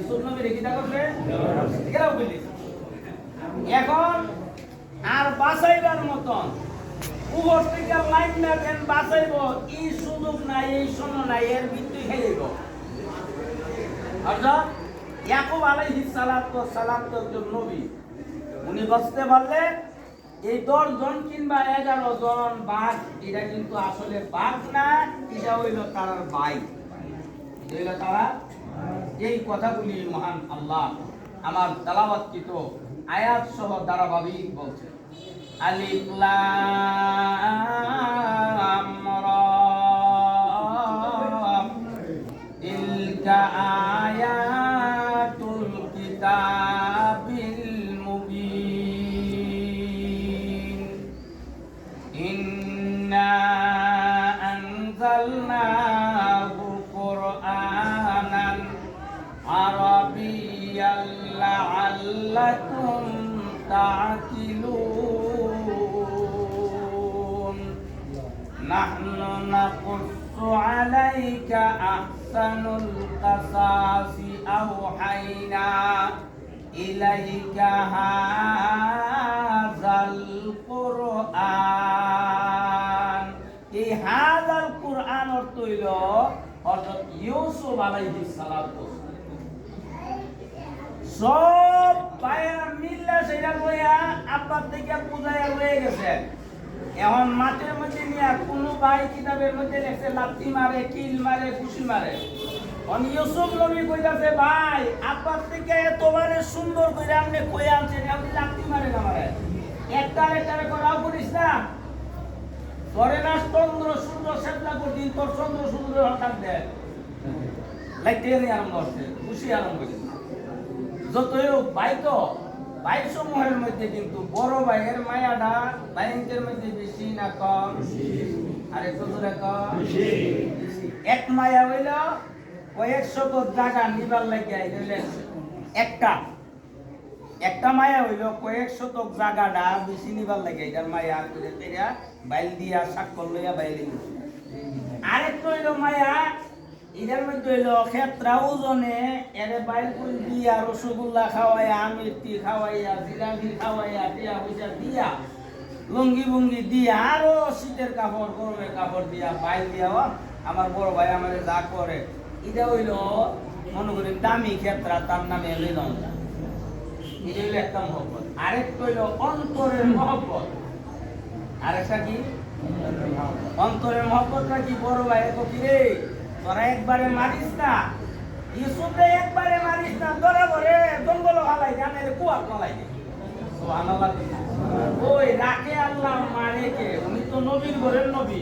ইউসুফ নবী রেখে করবে এরাও বলি এখন আর বাঁচাইবার মতন উপস্থিকার লাইন নেবেন বাঁচাইব এই সুযোগ নাই এই সময় নাই এর মৃত্যু খেয়ে অর্থাৎ ইয়াকুব আলাইহিস সালাম তো একজন নবী উনি বুঝতে পারলেন এই 10 জন কিংবা 11 জন বাঘ এটা কিন্তু আসলে বাঘ না এটা হইল তার ভাই এটা হইল তারা এই কথাগুলি মহান আল্লাহ আমার তেলাওয়াতকৃত আয়াত সহ ধারাবাহিক বলছে আলিফ লাম রা তিলকা আয়াতুল কিতাবিল মুবিন ইন্না আনজালনাহু কুরআনান আরাবিয়্যান লাআল্লাকুম তা'কিলুন নাহনু নাকুসসু আলাইকা আহসানুল কাসাসি আওহাইনা ইলাইকা হাযাল কুরআন এই হাযাল কুরআন অর্থ হইল হযরত ইউসুফ আলাইহিস সালাম সব ভাইয়েরা মিল্লা সেটা লইয়া আব্বার থেকে পূজায় রয়ে গেছে এখন মাঠের মধ্যে নিয়ে কোনো ভাই কিতাবের মধ্যে লেখছে লাত্তি মারে কিল মারে খুশি মারে ইউসুফ নবী কইতাছে ভাই আব্বার থেকে এতবারে সুন্দর করে আপনি কই আনছেন আপনি লাত্তি মারে না মারে একটা করাও করিস না ধরে না চন্দ্র সূর্য সেজদা করদিন তোর চন্দ্র সূর্য হঠাৎ দেয় লাইতে নিয়ে আরম্ভ করছে খুশি আরম্ভ করছে যতই হোক ভাই তো ভাই সমূহের মধ্যে কিন্তু বড় ভাইয়ের মায়াটা ভাইয়ের মধ্যে বেশি না কম আর একটু দূরে কম এক মায়া হইল কয়েকশো জায়গা নিবার লাগিয়া একটা মায়া হইল কয়েক শতক জায়গাটা বেশি নিবার লাগে এটার মায়া করে তেরা বাইল দিয়া সাক্ষর লইয়া বাইলে আরেকটা হইল মায়া এটার মধ্যে হইল ক্ষেত্রা ওজনে এরে বাইল করে দিয়া রসগোল্লা খাওয়াইয়া আমিরটি খাওয়াইয়া জিলাপি খাওয়াইয়া টিয়া পয়সা দিয়া লুঙ্গি বুঙ্গি দিয়া আরো শীতের কাপড় গরমের কাপড় দিয়া বাইল দিয়া আমার বড় ভাই আমার যা করে এটা হইল মনে করি দামি ক্ষেত্রা তার নামে লইলাম এটা হইল একটা মহব্বত আরেকটা হইল অন্তরের মহব্বত আরেকটা কি অন্তরের মহব্বতটা কি বড় ভাই কি রে তোরা একবারে মারিস না ইউসুফে একবারে মারিস না তোরা বলে জঙ্গল হালাই জানে কুয়া কলাই সুবহানাল্লাহ ওই রাখে আল্লাহ মারে কে উনি তো নবীর ঘরের নবী